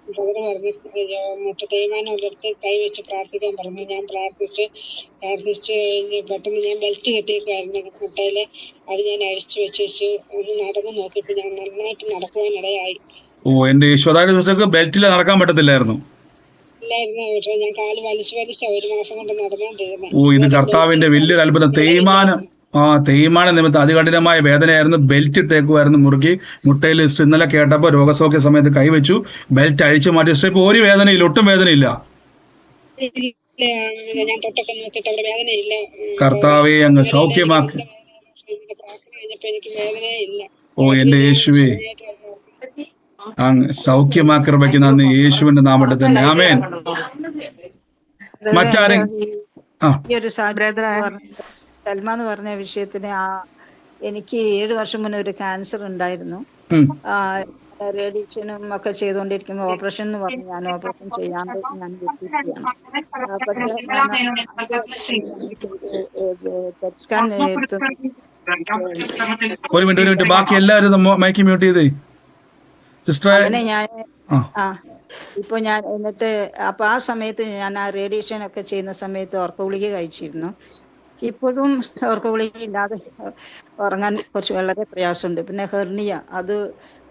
Brother പറഞ്ഞു മുട്ട തേയ്മാനം ഉള്ളിടത്ത് കൈവച്ച് പ്രാർത്ഥിക്കാൻ പറഞ്ഞു. ഞാൻ പ്രാർത്ഥിച്ച് കഴിഞ്ഞ് പെട്ടെന്ന് ഞാൻ ബെൽറ്റ് കെട്ടിയേക്കുമായിരുന്നു മുട്ടയില്. അത് ഞാൻ അഴിച്ചു വെച്ചു ഒന്ന് നടന്നു നോക്കിയപ്പോൾ ഞാൻ നന്നായിട്ട് നടക്കുവാനിടയായി. എന്റെ യേശു, അതായത് സിസ്റ്റർക്ക് ബെൽറ്റിൽ നടക്കാൻ പറ്റത്തില്ലായിരുന്നു. ഇല്ലായിരുന്നു. പക്ഷെ ഞാൻ കാല് വലിച്ചു 1 മാസം കൊണ്ട് നടന്നുകൊണ്ടിരുന്നത്. ഇത് കർത്താവിന്റെ വലിയൊരു അത്ഭുതം. തേയ്മാനം നിമിത്തം അതികഠിനമായ വേദനയായിരുന്നു. ബെൽറ്റ് ഇട്ടേക്കുമായിരുന്നു മുറുക്കി. മുട്ടയിൽ ഇന്നലെ കേട്ടപ്പോൾ രോഗസൗഖ്യ സമയത്ത് കൈവച്ചു, ബെൽറ്റ് അഴിച്ചു മാറ്റി. ഇപ്പൊ ഒരു വേദനയില്ല, ഒട്ടും വേദനയില്ല. ഞാൻ തൊട്ടൊക്കെ നോക്കിയിട്ട് അവിടെ വേദനയില്ല. കർത്താവെ അങ്ങ് സൗഖ്യമാക്കി. എനിക്ക് വേദനയില്ല. എന്റെ യേശുവേ, അങ്ങ് സൗഖ്യമാക്കി നന്ദി. യേശുവിന്റെ നാമത്തിൽ തന്നെ ആമേൻ. മറ്റാരും സൽമ എന്ന് പറഞ്ഞ വിഷയത്തിന് എനിക്ക് 7 വർഷം മുന്നേ ഒരു ക്യാൻസർ ഉണ്ടായിരുന്നു. റേഡിയേഷനും ഒക്കെ ചെയ്തുകൊണ്ടിരിക്കുമ്പോൾ ഓപ്പറേഷൻ എന്ന് പറഞ്ഞു. ഞാൻ ഓപ്പറേഷൻ ചെയ്യാണ്ട് ഞാൻ വെച്ചിരിക്കുകയാണ്. സ്കാൻ ഒരു മിനിറ്റ് ബാക്കി എല്ലാവരും മൈക്ക് മ്യൂട്ട് ചെയ്തേ. അങ്ങനെ ഞാൻ ഇപ്പൊ ഞാൻ എന്നിട്ട് അപ്പൊ ആ സമയത്ത് ഞാൻ ആ റേഡിയേഷൻ ഒക്കെ ചെയ്യുന്ന സമയത്ത് ഉറക്ക ഗുളിക കഴിച്ചിരുന്നു. ഇപ്പോഴും ഉറക്ക ഗുളിക ഇല്ലാതെ ഉറങ്ങാൻ വളരെ പ്രയാസമുണ്ട്. പിന്നെ ഹെർണിയ അത്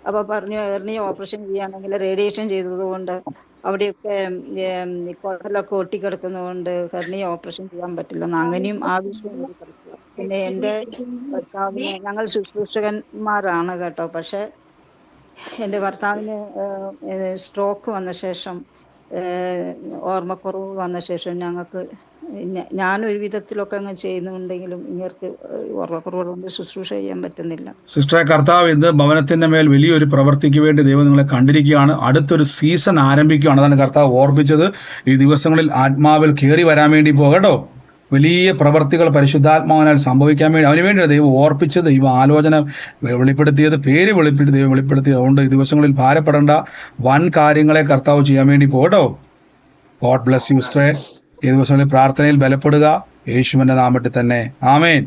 അപ്പൊ പറഞ്ഞു ഹെർണിയ ഓപ്പറേഷൻ ചെയ്യുകയാണെങ്കിൽ റേഡിയേഷൻ ചെയ്തതുകൊണ്ട് അവിടെയൊക്കെ കുടലൊക്കെ ഒട്ടിക്കിടക്കുന്നതുകൊണ്ട് ഹെർണിയ ഓപ്പറേഷൻ ചെയ്യാൻ പറ്റില്ലെന്ന് അങ്ങനെയും ആവശ്യം കിടക്കുക. പിന്നെ എൻ്റെ ഭർത്താവിന് ഞങ്ങൾ ശുശ്രൂഷകന്മാരാണ് കേട്ടോ. പക്ഷെ എൻ്റെ ഭർത്താവിന് സ്ട്രോക്ക് വന്ന ശേഷം, ഓർമ്മക്കുറവ് വന്ന ശേഷം ഞങ്ങൾക്ക് ഞാനൊരു വിധത്തിലൊക്കെ അങ്ങ് ചെയ്യുന്നുണ്ടെങ്കിലും ഇവർക്ക് ഓർമ്മക്കുറവുകൊണ്ട് ശുശ്രൂഷ ചെയ്യാൻ പറ്റുന്നില്ല. സിസ്റ്ററെ, കർത്താവ് ഇന്ന് ഭവനത്തിന്റെ മേൽ വലിയൊരു പ്രവർത്തിക്ക് വേണ്ടി ദൈവം നിങ്ങളെ കണ്ടിരിക്കുകയാണ്. അടുത്തൊരു സീസൺ ആരംഭിക്കുകയാണ്. അതാണ് കർത്താവ് ഓർപ്പിച്ചത്. ഈ ദിവസങ്ങളിൽ ആത്മാവിൽ കയറി വരാൻ വേണ്ടി പോകട്ടോ. വലിയ പ്രവർത്തികൾ പരിശുദ്ധാത്മാവിനാൽ സംഭവിക്കാൻ വേണ്ടി അവന് വേണ്ടി ദൈവം ഓർപ്പിച്ചത്, ദൈവം ആലോചന വെളിപ്പെടുത്തിയത്, പേര് ദൈവം വെളിപ്പെടുത്തിയത്. അതുകൊണ്ട് ഈ ദിവസങ്ങളിൽ ഭാരപ്പെടേണ്ട, വൻ കാര്യങ്ങളെ കർത്താവ് ചെയ്യാൻ വേണ്ടി പോകട്ടോ. ഗോഡ് ബ്ലസ് യു സിസ്റ്ററെ. ഈ ദിവസങ്ങളിൽ പ്രാർത്ഥനയിൽ ബലപ്പെടുക, യേശുവിന്റെ നാമത്തിൽ തന്നെ ആമേൻ.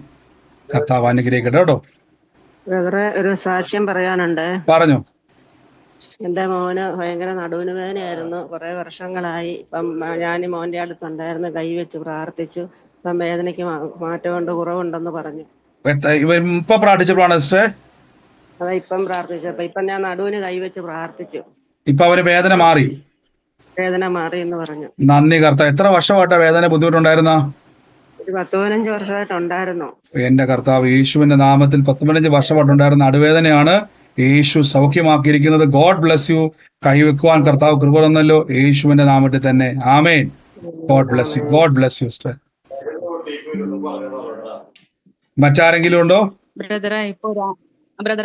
കർത്താവ് അനുഗ്രഹിക്കട്ടെ കേട്ടോ. ഒരു സാക്ഷ്യം പറയാനുണ്ട്. പറഞ്ഞു. എൻ്റെ മോന് ഭയങ്കര നടുവിന് വേദനയായിരുന്നു. കുറെ വർഷങ്ങളായി. ഇപ്പം ഞാൻ മോന്റെ അടുത്തുണ്ടായിരുന്നു, കൈവച്ച് പ്രാർത്ഥിച്ചു. ഇപ്പം വേദനയ്ക്ക് മാറ്റമുണ്ട്, കുറവുണ്ടെന്ന് പറഞ്ഞു. ഇപ്പൊ പ്രാർത്ഥിച്ചപ്പോഴാണ് സിസ്റ്ററെ? അതാ ഇപ്പം പ്രാർത്ഥിച്ചപ്പോ ഇപ്പം ഞാൻ നടുവിന് കൈവച്ച് പ്രാർത്ഥിച്ചു. ഇപ്പൊ അവര് വേദന മാറി എന്ന് പറഞ്ഞു. നന്ദി കർത്താവ്. എത്ര വർഷമായിട്ടാ വേദന ബുദ്ധിമുട്ടുണ്ടായിരുന്ന? ഒരു 10-15 വർഷമായിട്ടുണ്ടായിരുന്നു. എന്റെ കർത്താവ് യേശുവിന്റെ നാമത്തിൽ 15 വർഷമായിട്ടുണ്ടായിരുന്ന നടുവേദനയാണ് യേശു സൗഖ്യമാക്കിയിരിക്കുന്നത്. God bless you. കൈവെക്കുവാൻ കർത്താവ് കൃപ തന്നല്ലോ. യേശുവിന്റെ നാമത്തിൽ തന്നെ ആമേൻ. God bless you. God bless you sister. മറ്റാരെങ്കിലും ഉണ്ടോ? ബ്രദറെ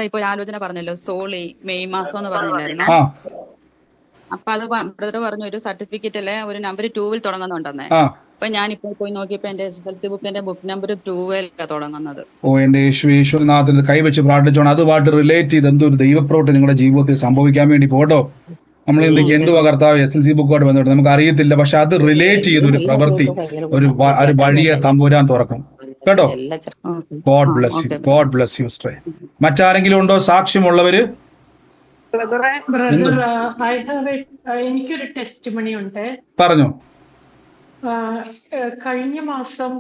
ഇപ്പൊ ഒരു ആലോചന പറഞ്ഞല്ലോ, സോളി മെയ് മാസം എന്ന് പറഞ്ഞില്ലായിരുന്നു. അപ്പൊ അത് ബ്രദർ പറഞ്ഞു ഒരു സർട്ടിഫിക്കറ്റില് ഒരു നമ്പർ 2 തുടങ്ങുന്നുണ്ടെന്നേ. അപ്പൊ ഞാനിപ്പോ പോയി നോക്കിയപ്പോ എന്റെ SSLC ബുക്കിന്റെ ബുക്ക് നമ്പർ 2 തുടങ്ങുന്നത്. എന്റെ യേശുനാഥത്തിൽ കൈവച്ച് പ്രാർത്ഥിച്ചോണം. അതുമായിട്ട് റിലേറ്റ് ചെയ്ത് എന്തൊരു ദൈവപ്രവൃത്തി നിങ്ങളുടെ ജീവിതത്തിൽ സംഭവിക്കാൻ വേണ്ടി പോട്ടോ. നമ്മൾ എന്തുവാ കർത്താവ് SSLC ബുക്കുമായിട്ട് ബന്ധപ്പെട്ട് നമുക്ക് അറിയത്തില്ല, പക്ഷെ അത് റിലേറ്റ് ചെയ്ത ഒരു പ്രവൃത്തി, ഒരു വഴിയെ തമ്പുരാൻ തുറക്കും കേട്ടോ. God bless you. God bless you sister. മറ്റാരെങ്കിലും ഉണ്ടോ സാക്ഷ്യമുള്ളവര്? എനിക്കൊരു ടെസ്റ്റിമണി ഉണ്ട്. പറഞ്ഞു. കഴിഞ്ഞ മാസം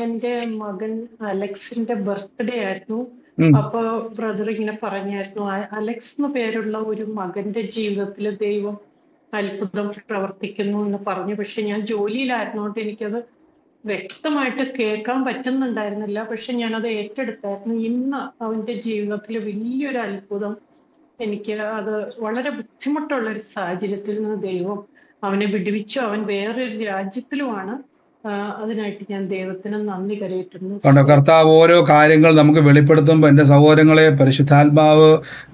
എന്റെ മകൻ അലക്സിന്റെ ബർത്ത്ഡേ ആയിരുന്നു. അപ്പൊ ബ്രദർ ഇങ്ങനെ പറഞ്ഞായിരുന്നു, അലക്സ് എന്ന് പേരുള്ള ഒരു മകന്റെ ജീവിതത്തിൽ ദൈവം അത്ഭുതം പ്രവർത്തിക്കുന്നു എന്ന് പറഞ്ഞു. പക്ഷെ ഞാൻ ജോലിയിലായിരുന്നോണ്ട് എനിക്കത് വ്യക്തമായിട്ട് കേൾക്കാൻ പറ്റുന്നുണ്ടായിരുന്നില്ല. പക്ഷെ ഞാനത് ഏറ്റെടുത്തായിരുന്നു. ഇന്ന് അവന്റെ ജീവിതത്തിൽ വലിയൊരു അത്ഭുതം, എനിക്ക് അത് വളരെ ബുദ്ധിമുട്ടുള്ള ഒരു സാഹചര്യത്തിൽ നിന്ന് ദൈവം അവനെ വിടുവിച്ചു. അവൻ വേറൊരു രാജ്യത്തിലുമാണ്. അതിനായിട്ട് ഞാൻ ദൈവത്തിന് നന്ദി കരയിട്ടുണ്ട്. കർത്താവ് ഓരോ കാര്യങ്ങൾ നമുക്ക് വെളിപ്പെടുത്തുമ്പോൾ എന്റെ സഹോദരങ്ങളെ, പരിശുദ്ധാത്മാവ്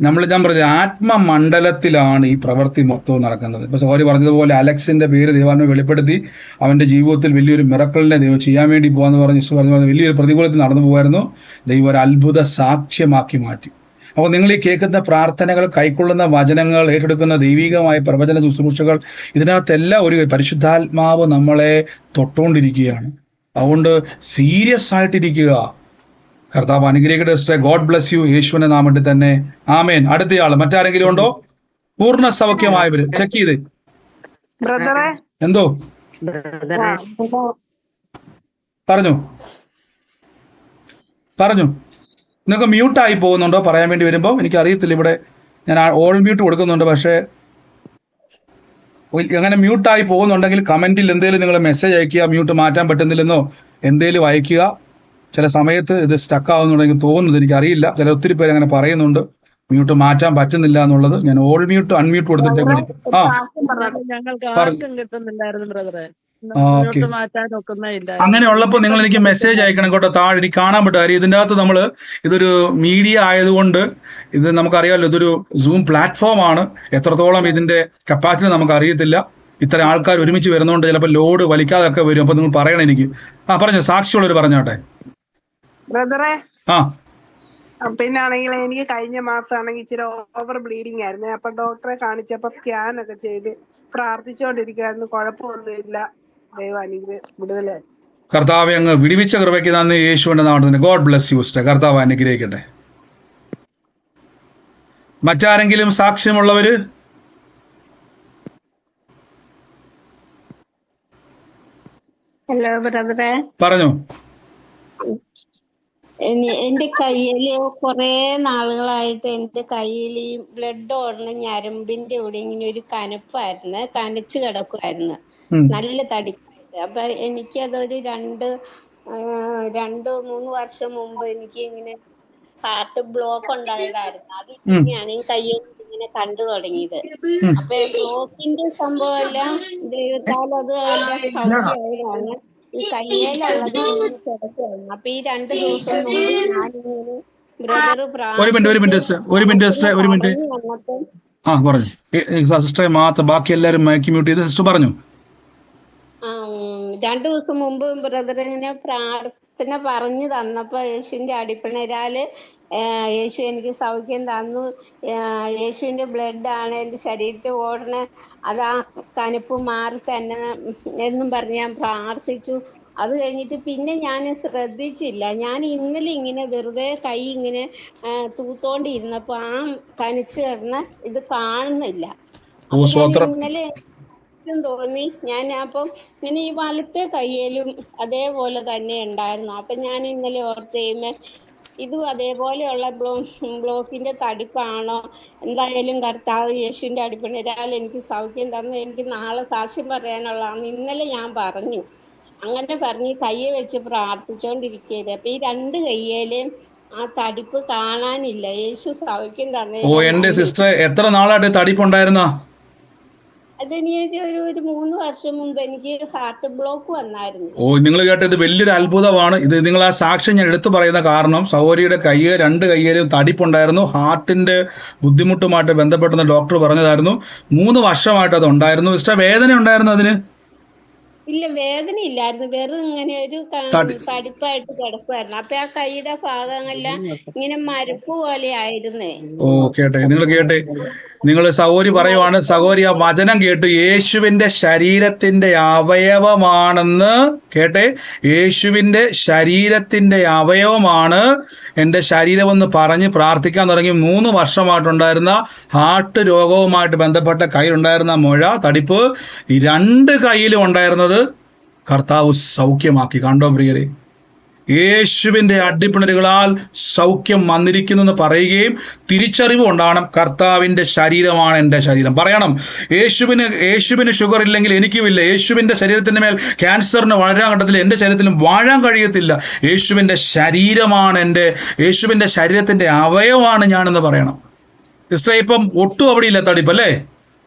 ഞാൻ പറഞ്ഞ ആത്മമണ്ഡലത്തിലാണ് ഈ പ്രവൃത്തി മൊത്തവും നടക്കുന്നത്. ഇപ്പൊ സഹോദരി പറഞ്ഞതുപോലെ അലക്സിന്റെ പേര് ദൈവാത്മ വെളിപ്പെടുത്തി അവന്റെ ജീവിതത്തിൽ വലിയൊരു മിറക്കിളിനെ ദൈവം ചെയ്യാൻ വേണ്ടി പോകാന്ന് പറഞ്ഞ വലിയൊരു പ്രതികൂലത്തിൽ നടന്നു പോകായിരുന്നു. ദൈവം ഒരു അത്ഭുത സാക്ഷ്യമാക്കി മാറ്റി. അപ്പോൾ നിങ്ങൾ ഈ കേൾക്കുന്ന പ്രാർത്ഥനകൾ, കൈക്കൊള്ളുന്ന വചനങ്ങൾ, ഏറ്റെടുക്കുന്ന ദൈവികമായ പ്രവചന ശുശ്രൂഷകൾ, ഇതിനകത്തെല്ലാം ഒരു പരിശുദ്ധാത്മാവ് നമ്മളെ തൊട്ടുകൊണ്ടിരിക്കുകയാണ്. അതുകൊണ്ട് സീരിയസ് ആയിട്ടിരിക്കുക. കർത്താവ് അനുഗ്രഹിക്കട്ടെ സിസ്റ്റർ. God bless U. യേശുവിന്റെ നാമത്തിൽ തന്നെ ആമേൻ. അടുത്തയാൾ മറ്റാരെങ്കിലും ഉണ്ടോ? പൂർണ്ണ സൗഖ്യമായവര് ചെക്ക് ചെയ്ത് ബ്രദറെ എന്തോ പറഞ്ഞു നിങ്ങൾക്ക് മ്യൂട്ടായി പോകുന്നുണ്ടോ പറയാൻ വേണ്ടി വരുമ്പോൾ? എനിക്ക് അറിയത്തില്ല, ഇവിടെ ഞാൻ ഓൾ മ്യൂട്ട് കൊടുക്കുന്നുണ്ട്, പക്ഷേ അങ്ങനെ മ്യൂട്ടായി പോകുന്നുണ്ടെങ്കിൽ കമന്റിൽ എന്തെങ്കിലും നിങ്ങൾ മെസ്സേജ് അയക്കുക, മ്യൂട്ട് മാറ്റാൻ പറ്റുന്നില്ലെന്നോ എന്തെങ്കിലും അയക്കുക. ചില സമയത്ത് ഇത് സ്റ്റക്ക് ആവുന്നുണ്ടെങ്കിൽ തോന്നുന്നത് എനിക്കറിയില്ല. ചില ഒത്തിരി പേര് അങ്ങനെ പറയുന്നുണ്ട് മ്യൂട്ട് മാറ്റാൻ പറ്റുന്നില്ല എന്നുള്ളത്. ഞാൻ ഓൾ മ്യൂട്ട് അൺമ്യൂട്ട് കൊടുത്തിട്ട് ഞങ്ങൾക്ക് ആർക്കും കിട്ടുന്നില്ലായിരുന്നു ബ്രദറെ, ഓക്കെ. മാറ്റാൻ ഒക്കുന്നില്ല. അങ്ങനെ ഉള്ളപ്പോൾ നിങ്ങൾ എനിക്ക് മെസ്സേജ് അയക്കണം കേട്ടോ. താഴെ എനിക്ക് കാണാൻ പറ്റും. കാര്യം ഇതിൻ്റെ അകത്ത് ഇതൊരു മീഡിയ ആയതുകൊണ്ട് ഇത് നമുക്കറിയാമല്ലോ, ഇതൊരു സൂം പ്ലാറ്റ്ഫോം ആണ്. എത്രത്തോളം ഇതിന്റെ കപ്പാസിറ്റി നമുക്ക് അറിയത്തില്ല. ഇത്ര ആൾക്കാർ ഒരുമിച്ച് വരുന്നതുകൊണ്ട് ചിലപ്പോൾ ലോഡ് വലിക്കാതൊക്കെ വരും. അപ്പൊ നിങ്ങൾ പറയണം എനിക്ക്. പറഞ്ഞു, സാക്ഷിയുള്ളവർ പറഞ്ഞോട്ടെ ബ്രദറെ. ആ പിന്നാണെങ്കിൽ എനിക്ക് കഴിഞ്ഞ മാസമാണെങ്കിൽ ഇച്ചിരി ഓവർ ബ്ലീഡിങ് ആയിരുന്നു. അപ്പൊ ഡോക്ടറെ കാണിച്ചപ്പോ സ്കാൻ ഒക്കെ ചെയ്ത് പ്രാർത്ഥിച്ചുകൊണ്ടിരിക്കുകയായിരുന്നു. കുഴപ്പമൊന്നുമില്ല. ദൈവം വിടുതലായി. കർത്താവെ അങ്ങ് വിടിവിച്ച കൃപയ്ക്ക് നന്ദി. യേശുവിന്റെ നാമത്തിൽ ഗോഡ് ബ്ലെസ് യു സിസ്റ്റർ. കർത്താവ് അനുഗ്രഹിക്കട്ടെ. മറ്റാരെങ്കിലും സാക്ഷ്യമുള്ളവര്? ഹലോ ബ്രദറെ, പറഞ്ഞു. എന്റെ കയ്യില് കുറെ നാളുകളായിട്ട് എന്റെ കയ്യിൽ ഈ ബ്ലഡ് ഓടുന്ന ഞരമ്പിന്റെ ഇവിടെ ഇങ്ങനെ ഒരു കനപ്പായിരുന്നു, കനച്ചു കിടക്കുമായിരുന്നു, നല്ല തടിപ്പായിട്ട്. അപ്പൊ എനിക്കതൊരു 2-3 വർഷം മുമ്പ് എനിക്ക് ഇങ്ങനെ ഹാർട്ട് ബ്ലോക്ക് ഉണ്ടായതായിരുന്നു. അത് ഇങ്ങനെയാണ് ഈ കയ്യിൽ ഇങ്ങനെ കണ്ടു തുടങ്ങിയത്. അപ്പൊ ബ്ലോക്കിന്റെ സംഭവം എല്ലാം ദൈവത്താൽ അത് എല്ലാം സൗഖ്യമായതാണ്. ഈ കയ്യേലുള്ളത് ഇങ്ങനെ കിടക്കുകയായിരുന്നു. അപ്പൊ ഈ 2 ദിവസം മുമ്പ് ഞാനിങ്ങനെ ബ്രദർ പറഞ്ഞു വന്നപ്പോൾ സിസ്റ്ററെ മാത്രം, ബാക്കി എല്ലാവരും മൈക്ക് മ്യൂട്ട് ചെയ്ത് സിസ്റ്റർ പറഞ്ഞു. 2 ദിവസം മുമ്പ് ബ്രദർ ഇങ്ങനെ പ്രാർത്ഥന പറഞ്ഞു തന്നപ്പോ യേശുവിന്റെ അടിപ്പിണരാല് യേശു എനിക്ക് സൗഖ്യം തന്നു. യേശുവിന്റെ ബ്ലഡ് ആണ് എൻ്റെ ശരീരത്തിൽ ഓടണ, അതാ കനുപ്പ് മാറി തന്നെ എന്നും പറഞ്ഞ് ഞാൻ പ്രാർത്ഥിച്ചു. അത് കഴിഞ്ഞിട്ട് പിന്നെ ഞാൻ ശ്രദ്ധിച്ചില്ല. ഞാൻ ഇന്നലെ ഇങ്ങനെ വെറുതെ കൈ ഇങ്ങനെ തൂത്തോണ്ടിരുന്നപ്പോ ആ കനിച്ചു കിടന്ന ഇത് കാണുന്നില്ല. അപ്പൊ ഞാൻ ഇന്നലെ തോന്നി, ഞാൻ അപ്പം ഇങ്ങനെ ഈ വലത്തെ കയ്യിലും അതേപോലെ തന്നെ ഉണ്ടായിരുന്നു. അപ്പൊ ഞാൻ ഇന്നലെ ഓർത്ത് ഇതും അതേപോലെയുള്ള ബ്ലോക്കിന്റെ തടിപ്പാണോ, എന്തായാലും കർത്താവ് യേശുവിന്റെ അടിപ്പിണരാൽ എനിക്ക് സൗഖ്യം തന്ന് എനിക്ക് നാളെ സാക്ഷ്യം പറയാനുള്ളതാണ്. ഇന്നലെ ഞാൻ പറഞ്ഞു, അങ്ങനെ പറഞ്ഞ് കയ്യെ വെച്ച് പ്രാർത്ഥിച്ചോണ്ടിരിക്കരുത്. അപ്പൊ ഈ 2 കയ്യേലും ആ തടിപ്പ് കാണാനില്ല. യേശു സൗഖ്യം തന്നെ. എന്റെ സിസ്റ്റർ എത്ര നാളായിട്ട് തടിപ്പുണ്ടായിരുന്ന? അതെനിക്ക് ഒരു 3 വർഷം മുമ്പ് എനിക്ക് ഹാർട്ട് ബ്ലോക്ക് വന്നായിരുന്നു. നിങ്ങൾ കേട്ടത് വലിയൊരു അത്ഭുതമാണ്. ഇത് നിങ്ങൾ ആ സാക്ഷ്യം ഞാൻ എടുത്തു പറയുന്ന കാരണം, സൗരിയുടെ 2 കയ്യിലും തടിപ്പുണ്ടായിരുന്നു. ഹാർട്ടിന്റെ ബുദ്ധിമുട്ടുമായിട്ട് ബന്ധപ്പെട്ടെന്ന് ഡോക്ടർ പറഞ്ഞതായിരുന്നു. 3 വർഷമായിട്ട് അത് ഉണ്ടായിരുന്നു. സിസ്റ്റർ വേദന ഉണ്ടായിരുന്നു അതിന്? ഇല്ല, വേദന ഇല്ലായിരുന്നു. വെറും ഇങ്ങനെ ഒരു തടിപ്പായിട്ട് കിടക്കുമായിരുന്നു. അപ്പൊ ആ കൈയുടെ ഭാഗമെല്ലാം ഇങ്ങനെ മരപ്പ് പോലെ ആയിരുന്നേ. കേട്ടെ, നിങ്ങൾ സഹോദരി പറയുവാണ്, സഹോദരി ആ വചനം കേട്ടു, യേശുവിന്റെ ശരീരത്തിന്റെ അവയവമാണെന്ന് കേട്ടെ. യേശുവിന്റെ ശരീരത്തിന്റെ അവയവമാണ് എൻ്റെ ശരീരമെന്ന് പറഞ്ഞ് പ്രാർത്ഥിക്കാൻ തുടങ്ങി. 3 വർഷമായിട്ടുണ്ടായിരുന്ന ഹാർട്ട് രോഗവുമായിട്ട് ബന്ധപ്പെട്ട കയ്യിലുണ്ടായിരുന്ന മുഴ, തടിപ്പ്, ഈ 2 കയ്യിലും ഉണ്ടായിരുന്നത് കർത്താവ് സൗഖ്യമാക്കി. കണ്ടോ പ്രിയരെ, യേശുവിന്റെ അടിപ്പിണരുകളാൽ സൗഖ്യം വന്നിരിക്കുന്നു പറയുകയും തിരിച്ചറിവ് കൊണ്ടാണ് കർത്താവിന്റെ ശരീരമാണ് എൻ്റെ ശരീരം. പറയണം, യേശുവിന് ഷുഗർ ഇല്ലെങ്കിൽ എനിക്കുമില്ല. യേശുവിന്റെ ശരീരത്തിന്റെ മേൽ ക്യാൻസറിന് വളരാൻ ഘട്ടത്തിൽ എൻ്റെ ശരീരത്തിലും വാഴാൻ കഴിയത്തില്ല. യേശുവിന്റെ ശരീരമാണ് യേശുവിന്റെ ശരീരത്തിന്റെ അവയവമാണ് ഞാനെന്ന് പറയണം. സിസ്റ്റർ ഇപ്പം ഒട്ടും അവിടെ ഇല്ല തടിപ്പല്ലേ?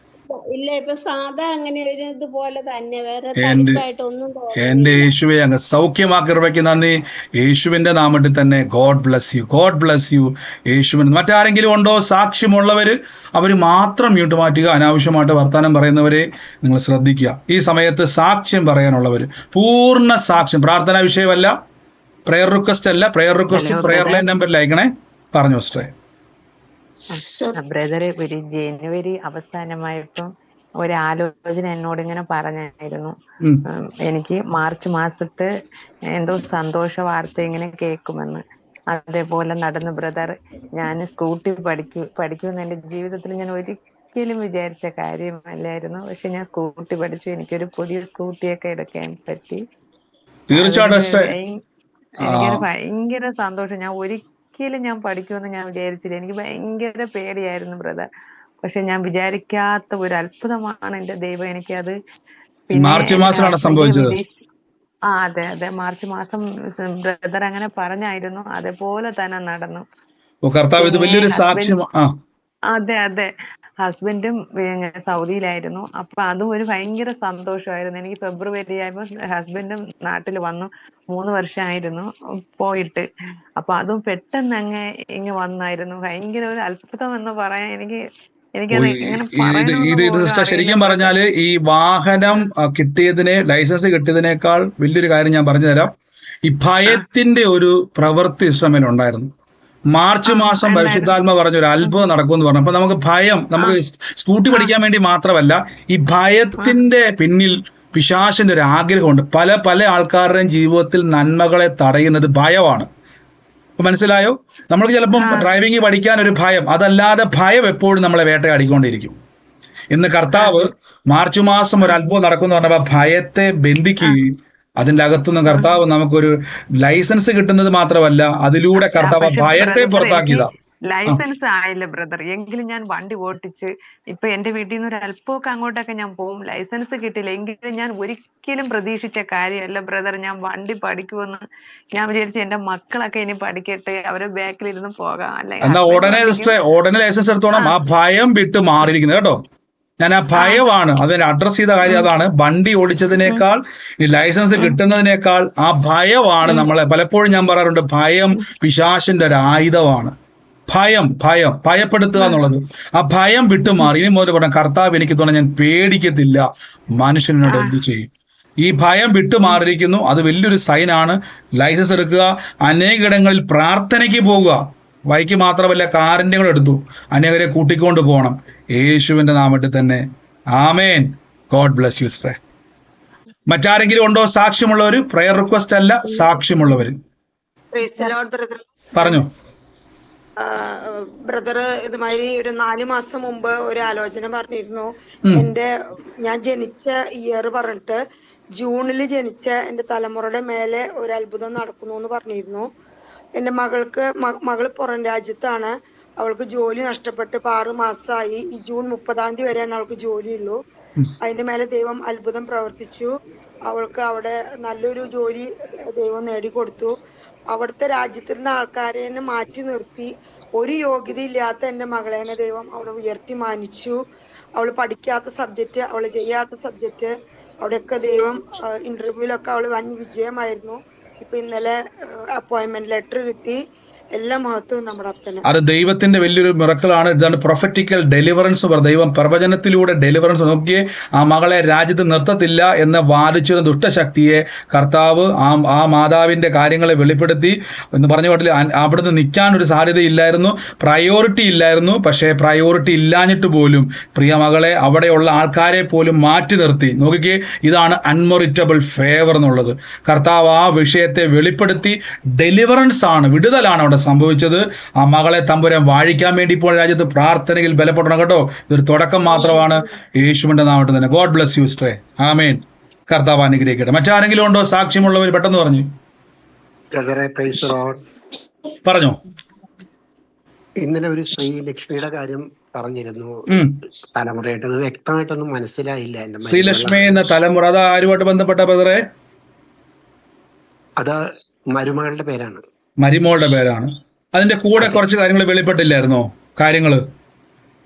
ഇല്ല, ഇപ്പൊ സാധാ അങ്ങനെ ഒരു ഇതുപോലെ തന്നെ, വേറെ തടിപ്പായിട്ടൊന്നും തോന്നുന്നില്ല. എന്റെ യേശുവെ അങ്ങ് സൗഖ്യമാക്കി കൃപയ്ക്ക് നന്ദി. യേശുവിന്റെ നാമത്തിൽ തന്നെ God bless you, God bless U. യേശുവിന് മറ്റാരെങ്കിലും ഉണ്ടോ സാക്ഷ്യമുള്ളവര്? അവർ മാത്രം മ്യൂട്ട് മാറ്റുക. അനാവശ്യമായിട്ട് വർത്താനം പറയുന്നവരെ നിങ്ങൾ ശ്രദ്ധിക്കുക. ഈ സമയത്ത് സാക്ഷ്യം പറയാനുള്ളവർ, പൂർണ്ണ സാക്ഷ്യം, പ്രാർത്ഥനാ വിഷയമല്ല, പ്രെയർ റിക്വസ്റ്റ് അല്ല, പ്രെയർ റിക്വസ്റ്റ് പ്രെയർ ലൈൻ നമ്പറിൽ അയക്കണേ. പറഞ്ഞു സിസ്റ്ററെ. ബ്രദറെ, ഒരു ജനുവരി അവസാനമായപ്പം ഒരാലോചന എന്നോട് ഇങ്ങനെ പറഞ്ഞായിരുന്നു, എനിക്ക് മാർച്ച് മാസത്ത് എന്തോ സന്തോഷ വാർത്ത ഇങ്ങനെ കേൾക്കുമെന്ന്. അതേപോലെ നടന്നു ബ്രദർ. ഞാൻ സ്കൂട്ടി പഠിക്കുമെന്ന് എൻ്റെ ജീവിതത്തിൽ ഞാൻ ഒരിക്കലും വിചാരിച്ച കാര്യമല്ലായിരുന്നു. പക്ഷെ ഞാൻ സ്കൂട്ടി പഠിച്ചു, എനിക്കൊരു പുതിയ സ്കൂട്ടിയൊക്കെ എടുക്കാൻ പറ്റി. എനിക്കൊരു ഭയങ്കര സന്തോഷം. ഞാൻ ഒരിക്കലും ഞാൻ പഠിക്കുമെന്ന് ഞാൻ വിചാരിച്ചില്ല. എനിക്ക് ഭയങ്കര പേടിയായിരുന്നു ബ്രദർ. പക്ഷെ ഞാൻ വിചാരിക്കാത്ത ഒരു അത്ഭുതമാണ് എന്റെ ദൈവം എനിക്കത്. പിന്നെ അതെ അതെ, മാർച്ച് മാസം ബ്രദർ അങ്ങനെ പറഞ്ഞായിരുന്നു, അതേപോലെ തന്നെ നടന്നു. അതെ അതെ, ഹസ്ബൻഡും സൗദിയിലായിരുന്നു. അപ്പൊ അതും ഒരു ഭയങ്കര സന്തോഷമായിരുന്നു എനിക്ക്. ഫെബ്രുവരി ആയപ്പോ ഹസ്ബൻഡും നാട്ടിൽ വന്നു. 3 വർഷമായിരുന്നു പോയിട്ട്. അപ്പൊ അതും പെട്ടെന്ന് ഇങ്ങ് വന്നായിരുന്നു. ഭയങ്കര ഒരു അത്ഭുതം എന്ന് പറയാൻ എനിക്കത് എങ്ങനെ പറയണമെന്ന്. ശരിക്കും പറഞ്ഞാല് ഈ വാഹനം കിട്ടിയതിനെ, ലൈസൻസ് കിട്ടിയതിനേക്കാൾ വലിയൊരു കാര്യം ഞാൻ പറഞ്ഞു തരാം. ഈ ഭയത്തിന്റെ ഒരു പ്രവൃത്തി ഇസ്രായേലിൽ ഉണ്ടായിരുന്നു. മാർച്ച് മാസം പരിശുദ്ധാത്മ പറഞ്ഞ ഒരു അത്ഭുതം നടക്കുമെന്ന് പറഞ്ഞു. അപ്പൊ നമുക്ക് ഭയം, നമുക്ക് സ്കൂട്ടി പഠിക്കാൻ വേണ്ടി മാത്രമല്ല, ഈ ഭയത്തിന്റെ പിന്നിൽ പിശാചിന്റെ ഒരു ആഗ്രഹമുണ്ട്. പല ആൾക്കാരുടെയും ജീവിതത്തിൽ നന്മകളെ തടയുന്നത് ഭയമാണ്. മനസ്സിലായോ? നമ്മൾക്ക് ചിലപ്പം ഡ്രൈവിംഗ് പഠിക്കാൻ ഒരു ഭയം, അതല്ലാതെ ഭയം എപ്പോഴും നമ്മളെ വേട്ടയാടിക്കൊണ്ടിരിക്കും. ഇന്ന് കർത്താവ് മാർച്ച് മാസം ഒരു അത്ഭുതം നടക്കുമെന്ന് പറഞ്ഞപ്പോൾ ഭയത്തെ ബന്ധിക്കുകയും അതിന്റെ അകത്തുനിന്ന് കർത്താവ് നമുക്കൊരു ലൈസൻസ് കിട്ടുന്നത് മാത്രമല്ല, അതിലൂടെ കർത്താവ് ഭയത്തെ പുറത്താക്കിയതാ. ലൈസൻസ് ആയില്ല ബ്രദർ, എങ്കിലും ഞാൻ വണ്ടി ഓട്ടിച്ച് ഇപ്പൊ എന്റെ വീട്ടിൽ നിന്ന് ഒരു അല്പമൊക്കെ അങ്ങോട്ടൊക്കെ ഞാൻ പോകും. ലൈസൻസ് കിട്ടില്ല എങ്കിലും ഞാൻ ഒരിക്കലും പ്രതീക്ഷിച്ച കാര്യമല്ല ബ്രദർ ഞാൻ വണ്ടി പഠിക്കുമെന്ന്. ഞാൻ വിചാരിച്ചു എന്റെ മക്കളൊക്കെ ഇനി പഠിക്കട്ടെ, അവരെ ബാക്കിൽ ഇരുന്ന് പോകാം. എന്നാ ഉടനെ ലൈസൻസ് എടുത്തോണം. ആ ഭയം വിട്ട് മാറിയിരിക്കുന്നത് കേട്ടോ. ഞാൻ ആ ഭയമാണ് അതിനെ അഡ്രസ് ചെയ്ത കാര്യം അതാണ്. വണ്ടി ഓടിച്ചതിനേക്കാൾ ഈ ലൈസൻസ് കിട്ടുന്നതിനേക്കാൾ ആ ഭയമാണ് നമ്മളെ, പലപ്പോഴും ഞാൻ പറയാറുണ്ട്, ഭയം പിശാചിന്റെ ഒരു ആയുധമാണ്. ഭയപ്പെടുത്തുക എന്നുള്ളത്. ആ ഭയം വിട്ടുമാറി ഇനി മുതൽ പറഞ്ഞ കർത്താവ് എനിക്ക് തോന്നുന്നു ഞാൻ പേടിക്കത്തില്ല, മനുഷ്യനോട് എന്ത് ചെയ്യും. ഈ ഭയം വിട്ടുമാറിയിരിക്കുന്നു. അത് വലിയൊരു സൈനാണ്. ലൈസൻസ് എടുക്കുക, അനേകയിടങ്ങളിൽ പ്രാർത്ഥനയ്ക്ക് പോകുക. ബൈക്ക് മാത്രമല്ല കാറിന്റെ കൂടെ എടുത്തു, അനേകരെ കൂട്ടിക്കൊണ്ട് പോകണം. യേശുവിന്റെ നാമത്തിൽ തന്നെ. ആമേൻ. God bless you sister. മറ്റാരെങ്കിലും ഉണ്ടോ സാക്ഷ്യമുള്ളവര്? പ്രയർ റിക്വസ്റ്റ് അല്ല, സാക്ഷ്യമുള്ളവര് പറഞ്ഞു. ബ്രദർ ഇതുമാതിരി ഒരു 4 മാസം മുമ്പ് ഒരു ആലോചന പറഞ്ഞിരുന്നു. ഞാൻ ജനിച്ച ഇയർ പറഞ്ഞിട്ട് ജൂണിൽ ജനിച്ച എന്റെ തലമുറയുടെ മേലെ ഒരു അത്ഭുതം നടക്കുന്നു എന്ന് പറഞ്ഞിരുന്നു. എന്റെ മകള് പുറം രാജ്യത്താണ്. അവൾക്ക് ജോലി നഷ്ടപ്പെട്ട് 6 മാസമായി. ഈ ജൂൺ 30-ാം തീയതി വരെയാണ് അവൾക്ക് ജോലിയുള്ളൂ. അതിന്റെ മേലെ ദൈവം അത്ഭുതം പ്രവർത്തിച്ചു. അവൾക്ക് അവിടെ നല്ലൊരു ജോലി ദൈവം നേടിക്കൊടുത്തു. അവിടുത്തെ രാജ്യത്തിരുന്ന ആൾക്കാരെ മാറ്റി നിർത്തി ഒരു യോഗ്യത ഇല്ലാത്ത എന്റെ മകളേനെ ദൈവം അവളെ ഉയർത്തി മാനിച്ചു. അവള് പഠിക്കാത്ത സബ്ജക്റ്റ്, അവള് ചെയ്യാത്ത സബ്ജക്റ്റ്, അവിടെയൊക്കെ ദൈവം ഇന്റർവ്യൂലൊക്കെ അവള് വൻ വിജയമായിരുന്നു. ഇപ്പൊ ഇന്നലെ അപ്പോയിന്റ്മെന്റ് ലെറ്റർ കിട്ടി. എല്ലാ മഹത്വവും നമ്മുടെ അപ്പന്. അത് ദൈവത്തിന്റെ വലിയൊരു മിറക്കിളാണ്. ഇതാണ് പ്രൊഫറ്റിക്കൽ ഡെലിവറൻസ്. ദൈവം പ്രവചനത്തിലൂടെ ഡെലിവറൻസ്. നോക്കിയേ, ആ മകളെ രാജ്യത്ത് നിർത്തത്തില്ല എന്ന് വാദിച്ചിരുന്ന ദുഷ്ടശക്തിയെ കർത്താവ് ആ മാതാവിന്റെ കാര്യങ്ങളെ വെളിപ്പെടുത്തി എന്ന് പറഞ്ഞ പാട്ടിൽ അവിടുന്ന് നിൽക്കാൻ ഒരു സാധ്യതയില്ലായിരുന്നു, പ്രയോറിറ്റി ഇല്ലായിരുന്നു. പക്ഷേ പ്രയോറിറ്റി ഇല്ലാഞ്ഞിട്ട് പോലും പ്രിയ മകളെ അവിടെയുള്ള ആൾക്കാരെ പോലും മാറ്റി നിർത്തി. നോക്കിക്കേ, ഇതാണ് അൺമെറിറ്റബിൾ ഫേവർ എന്നുള്ളത്. കർത്താവ് ആ വിഷയത്തെ വെളിപ്പെടുത്തി ഡെലിവറൻസ് ആണ്, വിടുതലാണ് അവിടെ സംഭവിച്ചത്. ആ മകളെ തമ്പുരാൻ വാഴിക്കാൻ വേണ്ടി ഇപ്പോൾ രാജ്യത്ത് പ്രാർത്ഥനയിൽ ബലപ്പെടണം കേട്ടോ. ഇതൊരു തുടക്കം മാത്രമാണ്. യേശുവിന്റെ നാമത്തിൽ തന്നെ. God bless you sister. ആമേൻ. കർത്താവ് അനുഗ്രഹിക്കട്ടെ. മറ്റാരെങ്കിലും ഉണ്ടോ സാക്ഷ്യമുള്ളവർ? പെട്ടെന്ന് പറഞ്ഞു. പറഞ്ഞോ. ഇന്നലെ ഒരു ശ്രീലക്ഷ്മിയുടെ കാര്യം പറഞ്ഞിരുന്നു. തലമുറയായിട്ട് വ്യക്തമായിട്ടൊന്നും മനസ്സിലായില്ല. ശ്രീലക്ഷ്മി എന്ന തലമുറ അത് ആരുമായിട്ട് ബന്ധപ്പെട്ട ബ്രദറെ? അത് മരുമകളുടെ പേരാണ്. മരുമോളുടെ പേരാണ്. അതിന്റെ കൂടെ കുറച്ച് കാര്യങ്ങൾ വെളിപ്പെട്ടില്ലായിരുന്നോ? കാര്യങ്ങള്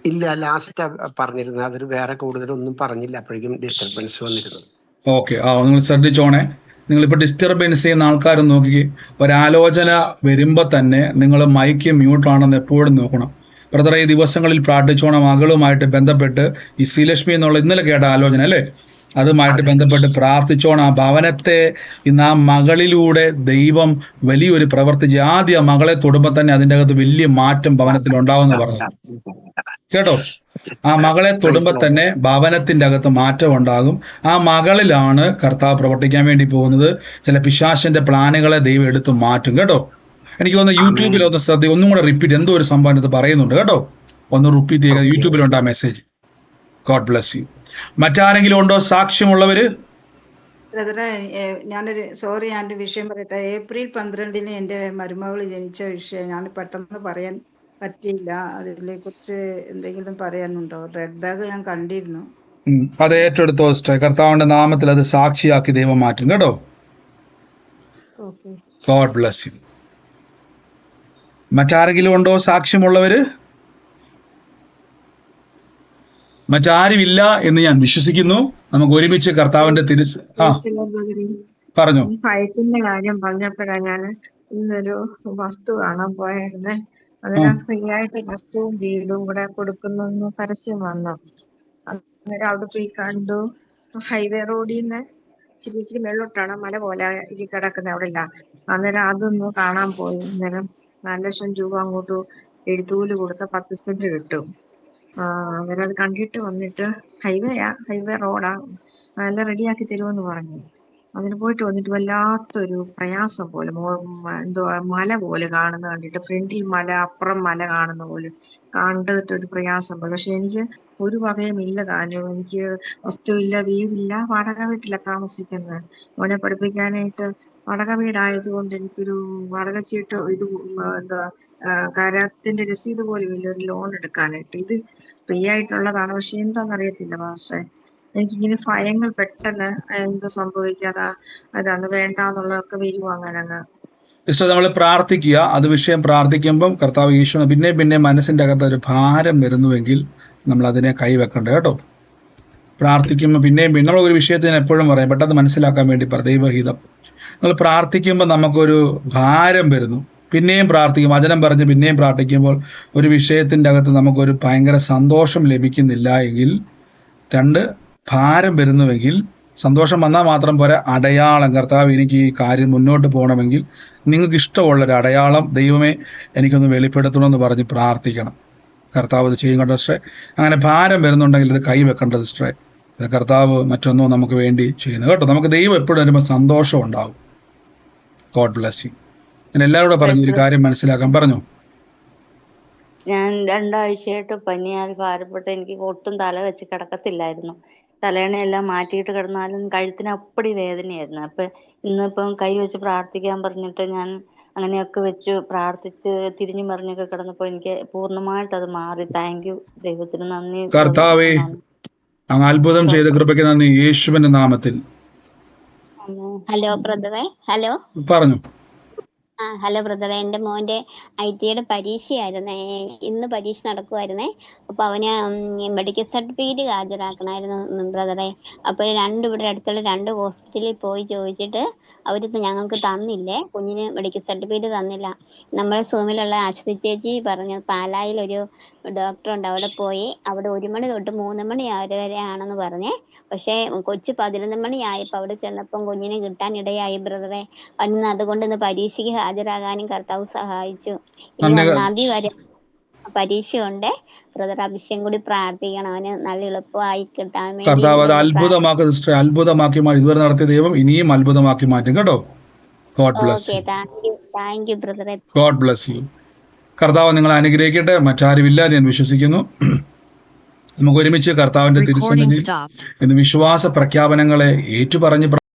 ഇല്ല, ലാസ്റ്റ് പറഞ്ഞിരുന്നു. അതൊരു വേറെ കൂടുതലൊന്നും പറഞ്ഞില്ല. അപ്പോഴേക്കും ഡിസ്റ്റർബൻസ് വന്നിരുന്നു. ഓക്കെ, നിങ്ങൾ ശ്രദ്ധിച്ചോണേ. നിങ്ങളിപ്പോൾ ഡിസ്റ്റർബൻസ് ചെയ്യുന്ന ആൾക്കാരും നോക്കി, ഒരാലോചന വരുമ്പോൾ തന്നെ നിങ്ങൾ മൈക്ക് മ്യൂട്ടാണെന്ന് എപ്പോഴും നോക്കണം. ബ്രദറെ, ഈ ദിവസങ്ങളിൽ പ്രാർത്ഥിച്ചോണം. മകളുമായിട്ട് ബന്ധപ്പെട്ട് ഈ ശ്രീലക്ഷ്മി എന്നുള്ള ഇന്നലെ കേട്ട ആലോചന അല്ലേ, അതുമായിട്ട് ബന്ധപ്പെട്ട് പ്രാർത്ഥിച്ചോണം. ആ ഭവനത്തെ ഇന്ന് ആ മകളിലൂടെ ദൈവം വലിയൊരു പ്രവർത്തിച്ച് ആദ്യം ആ മകളെ തൊടുമ്പോൾ തന്നെ അതിൻ്റെ അകത്ത് വലിയ മാറ്റം ഭവനത്തിൽ ഉണ്ടാവുമെന്ന് പറഞ്ഞു കേട്ടോ. ആ മകളെ തൊടുമ്പോൾ തന്നെ ഭവനത്തിന്റെ അകത്ത് മാറ്റം ഉണ്ടാകും. ആ മകളിലാണ് കർത്താവ് പ്രവർത്തിക്കാൻ വേണ്ടി പോകുന്നത്. ചില പിശാചിന്റെ പ്ലാനുകളെ ദൈവം എടുത്ത് മാറ്റും കേട്ടോ. എനിക്ക് തോന്നുന്നു യൂട്യൂബിൽ ഒന്ന് ഒന്നും കൂടെ റിപ്പീറ്റ്, എന്തോ ഒരു സംഭവം പറയുന്നുണ്ട് കേട്ടോ. ഒന്ന് റിപ്പീറ്റ് ചെയ്യുക. യൂട്യൂബിലുണ്ട് ആ മെസ്സേജ്. God bless U. മറ്റാരെങ്കിലും ഉണ്ടോ സാക്ഷ്യമുള്ളവര്? ബ്രദറെ, ഞാനൊരു വിഷയം പറയട്ടെ. ഏപ്രിൽ 12 എൻ്റെ മരുമകൾ ജനിച്ച വിഷയം ഞാൻ പെട്ടെന്ന് പറയാൻ പറ്റിയില്ല. അതിനെ കുറിച്ച് എന്തെങ്കിലും പറയാനുണ്ടോ? റെഡ് ബാഗ് ഞാൻ കണ്ടിരുന്നു. അത് ഏറ്റെടുത്തോ സിസ്റ്റർ. കർത്താവിന്റെ നാമത്തിൽ അത് സാക്ഷിയാക്കി ദൈവം മാറ്റും കേട്ടോ. God bless U. മറ്റാരെങ്കിലും ഉണ്ടോ സാക്ഷ്യമുള്ളവര്? മറ്റാരുമില്ല എന്ന് ഞാൻ വിശ്വസിക്കുന്നു. നമുക്ക് ഒരുമിച്ച് കർത്താവിന്റെ പറഞ്ഞു. ഭയത്തിന്റെ കാര്യം പറഞ്ഞപ്പോഴാ ഞാൻ ഇന്നൊരു വസ്തു കാണാൻ പോയായിരുന്നേ. അന്നേരം ഫ്രീ ആയിട്ട് വസ്തുവും വീടും കൂടെ കൊടുക്കുന്നു പരസ്യം വന്നു. അന്നേരം അവിടെ പോയി കണ്ടു. ഹൈവേ റോഡിൽ നിന്ന് ഇച്ചിരി മേളോട്ടാണ്, മല പോലെ കിടക്കുന്നത് അവിടെ ഇല്ല. അന്നേരം അതൊന്ന് കാണാൻ പോയി. അന്നേരം 4 ലക്ഷം രൂപ അങ്ങോട്ട് എഴുത്തൂല് കൊടുത്ത 10 സെന്റ് കിട്ടും. അന്നേരം അത് കണ്ടിട്ട് വന്നിട്ട് ഹൈവേ റോഡാ, നല്ല റെഡിയാക്കി തരുമെന്ന് പറഞ്ഞു. അതിന് പോയിട്ട് വന്നിട്ട് വല്ലാത്തൊരു പ്രയാസം പോലെ, മല പോലെ കാണുന്ന കണ്ടിട്ട്, ഫ്രണ്ടിൽ മല അപ്പുറം മല കാണുന്ന പോലെ കണ്ടിട്ടൊരു പ്രയാസം പോലെ. പക്ഷെ എനിക്ക് ഒരു വകയും ഇല്ല താനും. എനിക്ക് വസ്തുവില്ല, വീടില്ല, വാടക വീട്ടില താമസിക്കുന്നത്. മോനെ പഠിപ്പിക്കാനായിട്ട് വാടക വീടായതുകൊണ്ട് എനിക്കൊരു വാടക ചീട്ട് കരത്തിന്റെ രസീത് പോലും ഇല്ല ഒരു ലോൺ എടുക്കാനായിട്ട്. ഇത് ഫ്രീ ആയിട്ടുള്ളതാണ്, പക്ഷെ എന്താണെന്നറിയത്തില്ല പക്ഷേ എനിക്കിങ്ങനെ ഭയങ്ങൾ പെട്ടെന്ന് എന്തോ സംഭവിക്കാതെ അതാണ് വേണ്ടാന്നുള്ളതൊക്കെ വരുമോ അങ്ങനെ അങ്ങ്. സിസ്റ്റർ, നമ്മൾ പ്രാർത്ഥിക്കുക. അത് വിഷയം പ്രാർത്ഥിക്കുമ്പം കർത്താവ് യേശുവിനെ പിന്നെ മനസ്സിന്റെ അകത്ത് ഒരു ഭാരം വരുന്നുവെങ്കിൽ നമ്മൾ അതിനെ കൈവെക്കണ്ട കേട്ടോ. പ്രാർത്ഥിക്കുമ്പോൾ പിന്നെയും നമ്മൾ ഒരു വിഷയത്തിന് എപ്പോഴും പറയാം, പെട്ടെന്ന് മനസ്സിലാക്കാൻ വേണ്ടി ദൈവഹിതം. നമ്മൾ പ്രാർത്ഥിക്കുമ്പോൾ നമുക്കൊരു ഭാരം വരുന്നു, പിന്നെയും പ്രാർത്ഥിക്കും, വചനം പറഞ്ഞ് പിന്നെയും പ്രാർത്ഥിക്കുമ്പോൾ ഒരു വിഷയത്തിൻ്റെ അകത്ത് നമുക്കൊരു ഭയങ്കര സന്തോഷം ലഭിക്കുന്നില്ല എങ്കിൽ, 2 ഭാരം വരുന്നുവെങ്കിൽ, സന്തോഷം വന്നാൽ മാത്രം പോരാ, അടയാളം. കർത്താവ് എനിക്ക് ഈ കാര്യം മുന്നോട്ട് പോകണമെങ്കിൽ നിങ്ങൾക്ക് ഇഷ്ടമുള്ളൊരു അടയാളം ദൈവമേ എനിക്കൊന്ന് വെളിപ്പെടുത്തണമെന്ന് പറഞ്ഞ് പ്രാർത്ഥിക്കണം. കർത്താവ് ഇത് ചെയ്യും കേട്ടോ സിസ്റ്ററെ. അങ്ങനെ ഭാരം വരുന്നുണ്ടെങ്കിൽ ഇത് കൈവെക്കേണ്ടത് സിസ്റ്ററെ. ഇത് കർത്താവ് മറ്റൊന്നോ നമുക്ക് വേണ്ടി ചെയ്യുന്നു കേട്ടോ. നമുക്ക് ദൈവം എപ്പോഴും വരുമ്പോൾ സന്തോഷം ഉണ്ടാവും. God bless U. ഞാൻ എല്ലാവരോടും പറഞ്ഞു ഒരു കാര്യം മനസ്സിലാക്കാൻ പറഞ്ഞു. ഞാൻ 2 ആഴ്ചയായിട്ട് പനിയാൽ ഭാരപ്പെട്ട് എനിക്ക് ഒട്ടും തല വെച്ച് കിടക്കത്തില്ലായിരുന്നു. തലയണയെല്ലാം മാറ്റിയിട്ട് കിടന്നാലും കഴുത്തിന് അപ്പടി വേദനയായിരുന്നു. അപ്പൊ ഇന്നിപ്പം കൈ വെച്ച് പ്രാർത്ഥിക്കാൻ പറഞ്ഞിട്ട് ഞാൻ അങ്ങനെയൊക്കെ വെച്ച് പ്രാർത്ഥിച്ച് തിരിഞ്ഞു മറിഞ്ഞൊക്കെ കിടന്നപ്പോ എനിക്ക് പൂർണ്ണമായിട്ട് അത് മാറി. താങ്ക് യു, ദൈവത്തിന് നന്ദി. കർത്താവേ, അങ്ങ് അത്ഭുതം ചെയ്ത കൃപയ്ക്ക് നന്ദി, യേശുവിന്റെ നാമത്തിൽ. ഹലോ ബ്രദറെ. ഹലോ പറഞ്ഞു. ഹലോ ബ്രദറെ, എൻ്റെ മോൻ്റെ IT പരീക്ഷയായിരുന്നേ. ഇന്ന് പരീക്ഷ നടക്കുമായിരുന്നേ. അപ്പോൾ അവന് മെഡിക്കൽ സർട്ടിഫിക്കറ്റ് ഹാജരാക്കണമായിരുന്നു ബ്രദറെ. അപ്പോൾ ഇവിടെ അടുത്തുള്ള 2 ഹോസ്പിറ്റലിൽ പോയി ചോദിച്ചിട്ട് അവരിത് ഞങ്ങൾക്ക് തന്നില്ലേ, കുഞ്ഞിന് മെഡിക്കൽ സർട്ടിഫിക്കറ്റ് തന്നില്ല. നമ്മൾ സൂമിലുള്ള ആശുപത്രി ചേച്ചി പറഞ്ഞു പാലായിൽ ഒരു ഡോക്ടറുണ്ട്, അവിടെ പോയി അവിടെ 1 മണി തൊട്ട് 3 മണി വരെ ആണെന്ന് പറഞ്ഞേ. പക്ഷേ കൊച്ചു 11 മണി ആയപ്പോൾ അവിടെ ചെന്നപ്പം കുഞ്ഞിനെ കിട്ടാനിടയായി ബ്രദറെ. അതുകൊണ്ട് ഇന്ന് പരീക്ഷയ്ക്ക് ഹാജരാകാനും കർത്താവ് സഹായിച്ചു. ഇനി 1-ാം തീയതി വരെ പരീക്ഷയുണ്ട് ബ്രദർ. അഭിഷേകം കൂടി പ്രാർത്ഥിക്കണം, അവന് നല്ല എളുപ്പമായി കിട്ടാൻ വേണ്ടി. കർത്താവ് അത് അത്ഭുതമാക്കി സിസ്റ്റർ, അത്ഭുതമാക്കി ഇതുവരെ നടത്തിയ ദൈവം ഇനിയും അത്ഭുതമാക്കി മാറ്റും കേട്ടോ. God bless you. Thank you ബ്രദറെ. God bless you. കർത്താവ് നിങ്ങളെ അനുഗ്രഹിക്കട്ടെ. മറ്റാരുമില്ല ഞാൻ വിശ്വസിക്കുന്നു. നമുക്ക് ഒരുമിച്ച് കർത്താവിന്റെ തിരുസന്നിധിയിൽ ഇന്ന് വിശ്വാസ പ്രഖ്യാപനങ്ങളെ ഏറ്റുപറഞ്ഞ്